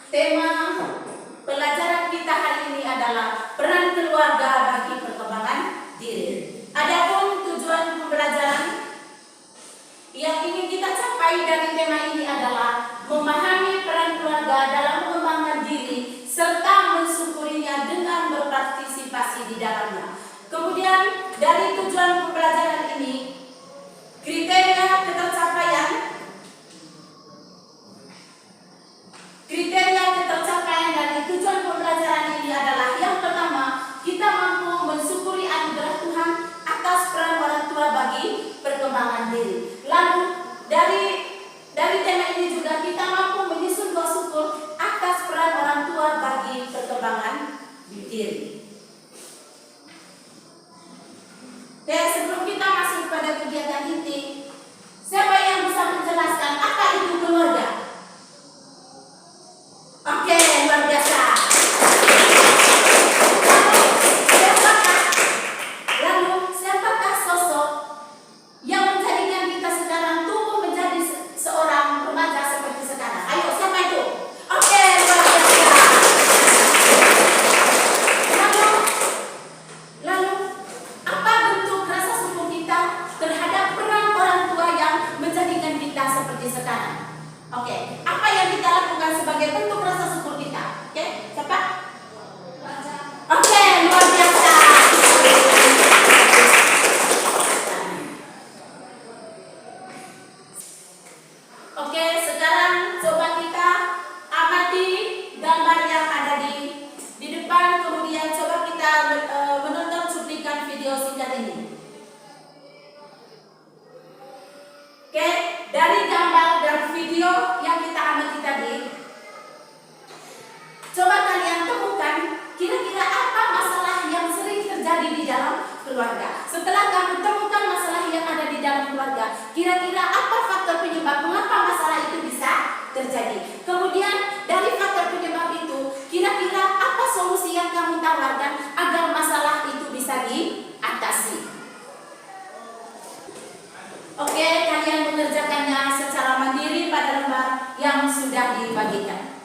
Tema pelajaran kita hari ini adalah peran keluarga bagi perkembangan diri. Adapun tujuan pembelajaran yang ingin kita capai dari tema ini adalah memahami peran keluarga dalam mengembangkan diri serta mensyukurinya dengan berpartisipasi di dalamnya. Kemudian dari tujuan pembelajaran ini, kriteria ketercapaian dari tujuan pembelajaran ini adalah yang pertama, kita mampu mensyukuri anugerah Tuhan atas peran orang tua bagi perkembangan diri. Lalu dari tema ini juga kita mampu menyusun doa syukur atas peran orang tua bagi perkembangan diri. Sebelum kita masuk pada kegiatan inti, siapa yang bisa menjelaskan apa itu keluarga? Oke, luar biasa. Lalu siapakah sosok yang menjadikan kita sekarang tumbuh menjadi seorang remaja seperti sekarang? Ayo, siapa itu? Oke, luar biasa. Lalu apa bentuk rasa syukur kita terhadap peran orang tua yang menjadikan kita seperti sekarang? Oke, apa yang kita lakukan sebagai bentuk rasa syukur kita? Oke, siapa? Oke, luar biasa. Oke, sekarang coba kita amati gambar yang ada di depan, kemudian coba kita menonton cuplikan video singkat ini. Oke, dari gambar dan video yang kita amati tadi, coba kalian temukan kira-kira apa masalah yang sering terjadi di dalam keluarga. Setelah kamu temukan masalah yang ada di dalam keluarga, kira-kira apa faktor penyebab mengapa masalah itu bisa terjadi. Kemudian dari faktor penyebab itu, kira-kira apa solusi yang kamu tawarkan agar masalah itu bisa diatasi. Oke, kalian mengerjakannya secara mandiri pada lembar yang sudah dibagikan.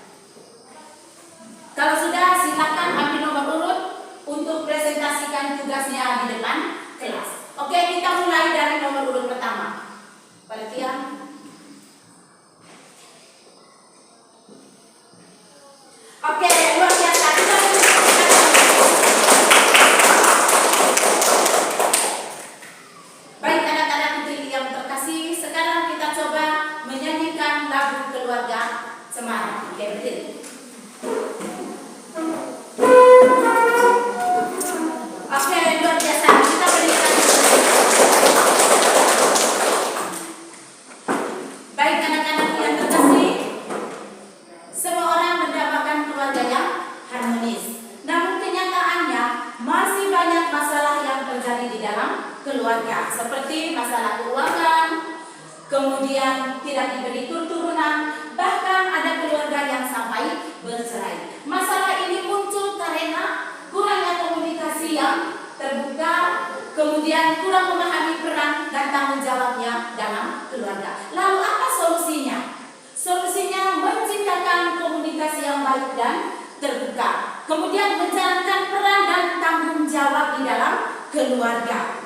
Kalau sudah, silakan ambil nomor urut untuk presentasikan tugasnya di depan kelas. Oke, kita mulai dari nomor urut pertama. Perhatian. Oke, luar biasa. Baik, anak-anak putri yang terkasih, sekarang kita coba menyanyikan lagu keluarga Semarang. Oke, berdiri. Oke, luar biasa. Kita berikan. Baik, anak-anak yang terkasih, semua orang mendapatkan keluarga yang harmonis. Namun kenyataannya masih banyak masalah yang terjadi di dalam keluarga, seperti masalah keuangan, kemudian tidak diberi keturunan, bahkan ada keluarga yang sampai bercerai. Masalah ini muncul karena kurangnya komunikasi yang terbuka, kemudian kurang memahami peran dan tanggung jawabnya dalam keluarga. Lalu apa solusinya? Solusinya menciptakan komunikasi yang baik dan terbuka, kemudian menjalankan peran dan tanggung jawab di dalam keluarga.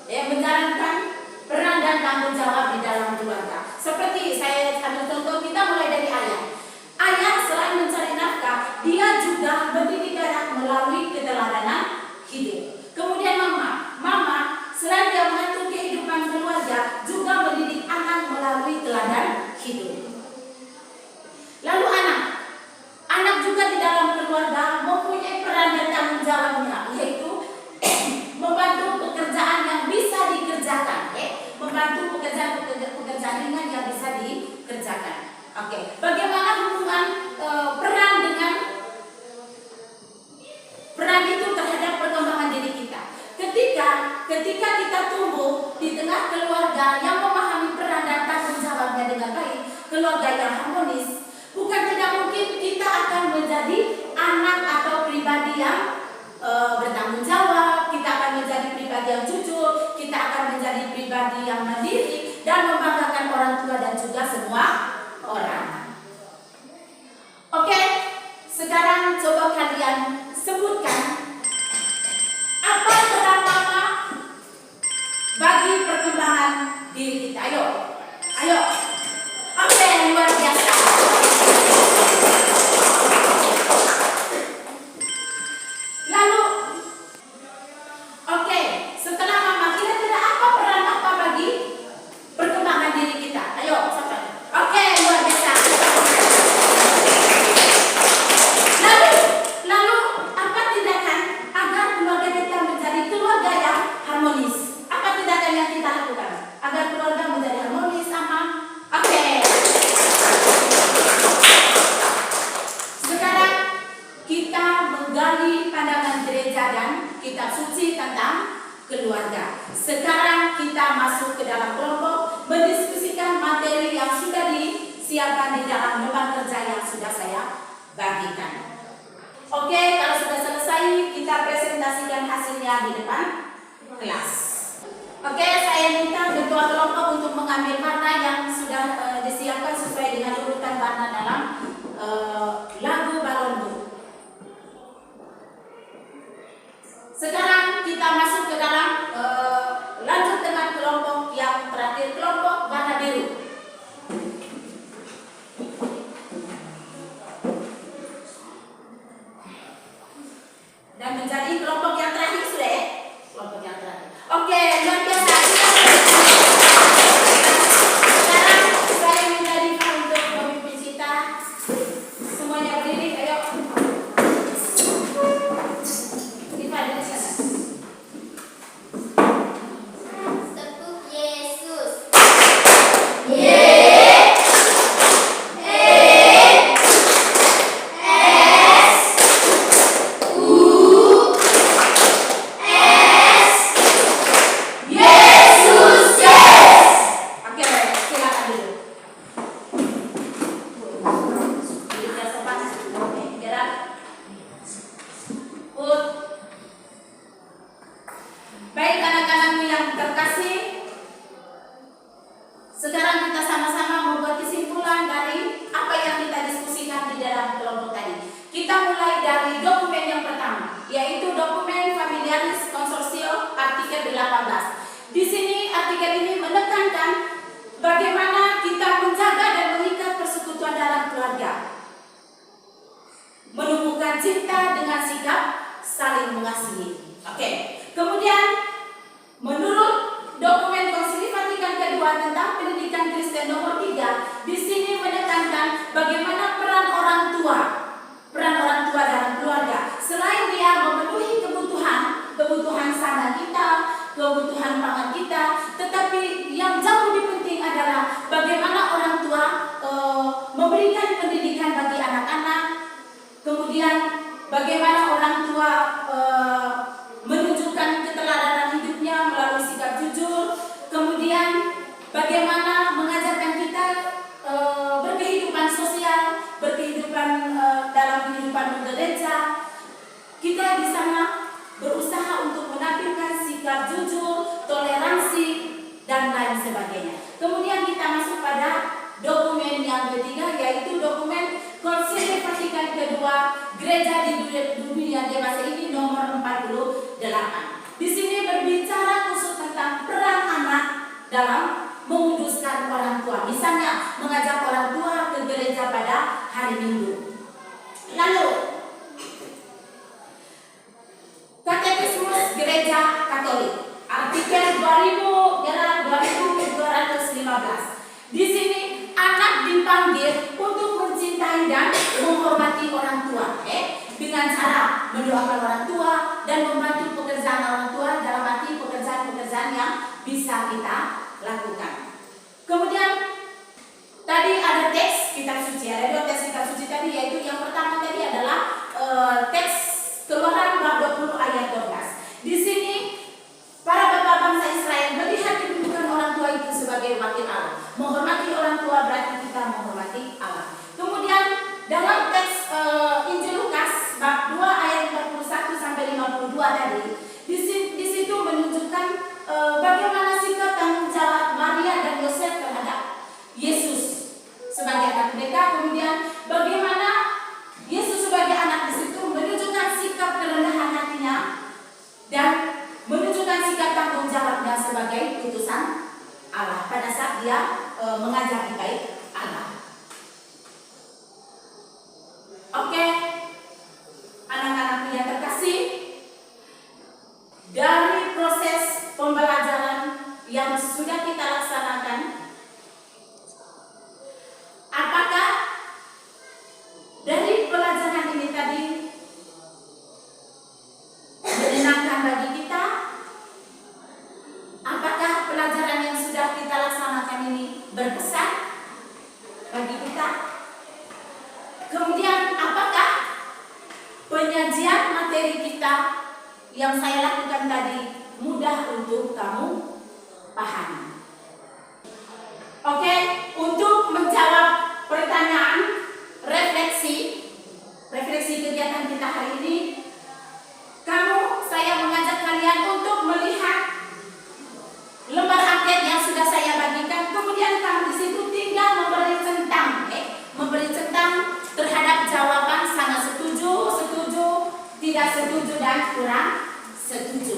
Menjalankan peran dan tanggung jawab di dalam keluarga. Seperti saya ambil contoh, kita mulai dari ayah. Ayah selain mencari nafkah, dia juga mendidik anak melalui keteladanan hidup. Kemudian mama selain dia mengatur kehidupan keluarga, juga mendidik anak melalui teladan hidup. Lalu anak juga di dalam keluarga mempunyai peran dan tanggung jawabnya, yaitu membantu pekerjaan yang bisa dikerjakan, membantu pekerjaan ringan yang bisa dikerjakan. Oke, bagaimana hubungan peran itu terhadap perkembangan diri kita? Ketika kita tumbuh di tengah keluarga yang memahami peran dan tanggung jawabnya dengan baik, keluarga yang harmonis, bukan tidak mungkin kita akan menjadi anak atau pribadi yang bertanggung jawab, kita akan menjadi pribadi yang jujur, kita akan menjadi pribadi yang mandiri dan membanggakan orang tua dan juga semua orang. diri kita. Ayo, ayo. Oke, luar biasa. Lalu, oke, setelah mama, kira-kira apa peran apa bagi perkembangan diri kita? Ayo, sampai. Oke, luar biasa. Lalu apa tindakan agar keluarga kita menjadi keluarga yang harmonis? Apa tindakan yang kita lakukan agar keluarga menjadi harmonis sama? Oke. Sekarang kita menggali pandangan gereja dan kitab suci tentang keluarga. Sekarang kita masuk ke dalam kelompok mendiskusikan materi yang sudah disiapkan di dalam beban kerja yang sudah saya bagikan. Oke, kalau sudah selesai kita presentasikan hasilnya di depan kelas. Oke, saya minta ketua kelompok untuk mengambil warna yang sudah disiapkan sesuai dengan urutan warna dalam lagu Balonku. Sekarang kita masuk ke dalam lanjut dengan kelompok yang terakhir, kelompok warna biru. Dan menjadi kelompok yang terakhir sudah ya? Kelompok yang terakhir. Oke, luar biasa. Sekarang saya minta Diva untuk memimpin kita. Semuanya berdiri, ayo. Diva dari sana. Tepuk Yesus. Oke, silakan dulu. Duduknya sopan. Oke, gerak. Put. Baik anak-anakku yang terkasih, sekarang kita sama-sama membuat kesimpulan dari apa yang kita diskusikan di dalam kelompok tadi. Kita mulai dari dokumen yang pertama, yaitu dokumen Familiaris Consortio artikel 18. Di sini artikel ini menekankan bagaimana kita menjaga dan mengikat persekutuan dalam keluarga, menumbuhkan cinta dengan sikap saling mengasihi. Oke. Kemudian menurut dokumen Konsili Vatikan kedua tentang pendidikan Kristen nomor 3, di sini menekankan bagaimana peran orang tua dalam keluarga. Selain dia memenuhi kebutuhan sana kita, kebutuhan pangan kita, tetapi yang jauh lebih penting adalah bagaimana orang tua memberikan pendidikan bagi anak-anak. Kemudian bagaimana orang tua menunjukkan keteladanan hidupnya melalui sikap jujur. Kemudian bagaimana mengajarkan kita berkehidupan sosial, berkehidupan dalam kehidupan gereja. Kita di sana berusaha untuk menampilkan sikap jujur, toleransi, dan lain sebagainya. Kemudian kita masuk pada dokumen yang ketiga, yaitu dokumen Konsili Vatikan kedua Gereja di Dunia Dewasa ini nomor 48. Di sini berbicara khusus tentang peran anak dalam menguduskan orang tua. Misalnya mengajak orang tua ke gereja pada hari Minggu. Lalu Katekismus Gereja Katolik artikel 2215. Di sini anak dipanggil untuk mencintai dan menghormati orang tua, dengan cara mendoakan orang tua dan membantu pekerjaan orang tua dalam arti pekerjaan-pekerjaan yang bisa kita lakukan. Kemudian tadi ada teks kitab suci, ada dua teks kitab suci tadi, yaitu yang pertama tadi adalah teks Keluaran bab 20 ayat 12. Di sini para bapak bangsa Israel melihat kedudukan orang tua itu sebagai wakil Allah. Menghormati orang tua berarti kita menghormati Allah. Kemudian dalam teks Injil Lukas bab 2 ayat 41 sampai 52 tadi, di situ menunjukkan bagaimana sikap tanggung jawab Maria dan Yosef terhadap Yesus sebagai anak mereka. Kemudian bagaimana Yesus sebagai anak di situ menunjukkan sikap kerendahan hatinya dan menunjukkan sikap tanggung jawabnya sebagai utusan Allah pada saat dia mengajari baik Allah. Oke, anak-anak yang terkasih, dari proses pembelajaran yang sudah kita laksanakan, apakah dari pelajaran ini tadi menyenangkan bagi kita? Apakah pelajaran yang sudah kita laksanakan ini berkesan bagi kita? Kemudian apakah penyajian materi kita yang saya lakukan tadi mudah untuk kamu pahami? Oke, untuk menjawab pertanyaan refleksi kegiatan kita hari ini, saya mengajak kalian untuk melihat lembar angket yang sudah saya bagikan. Kemudian kamu di situ tinggal memberi centang terhadap jawaban sangat setuju, tidak setuju, dan kurang setuju.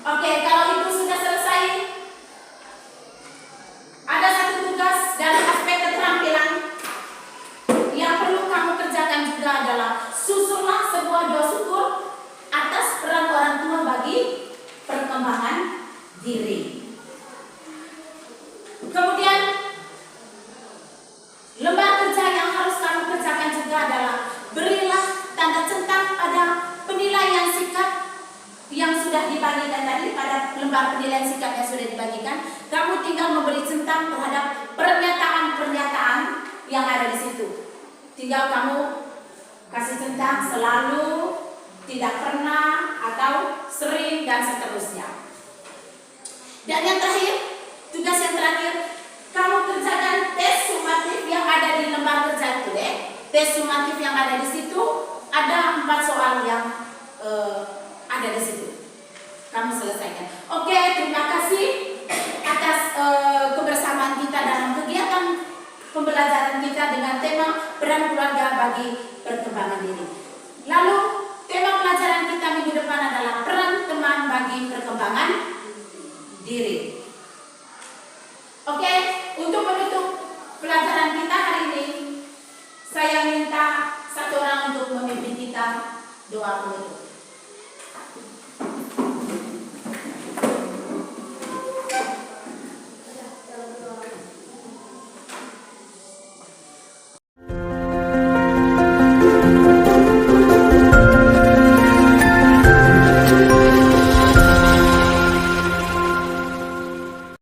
Oke, kalau itu sudah selesai, ada satu tugas dari aspek keterampilan yang perlu kamu kerjakan juga adalah susunlah sebuah doa syukur atas peran orang tua bagi perkembangan diri. Kemudian lembar kerja yang harus kamu kerjakan juga adalah berilah tanda centang pada penilaian sikap yang sudah dibagikan tadi, pada lembar penilaian sikap yang sudah dibagikan. Kamu tinggal memberi centang terhadap pernyataan-pernyataan yang ada di situ. Tinggal kamu kasih centang selalu, tidak pernah, atau sering, dan seterusnya. Dan yang terakhir, tugas yang terakhir, kamu kerjakan tes sumatif yang ada di lembar kerja itu. Tes sumatif yang ada di situ, ada 4 soal yang ada di situ. Kamu selesaikan. Oke, terima kasih atas kebersamaan kita dalam kegiatan pembelajaran kita dengan tema peran keluarga bagi perkembangan diri. Lalu tema pelajaran kita minggu depan adalah peran teman bagi perkembangan diri. Oke, untuk menutup pelajaran kita hari ini, saya minta satu orang untuk memimpin kita doa penutup.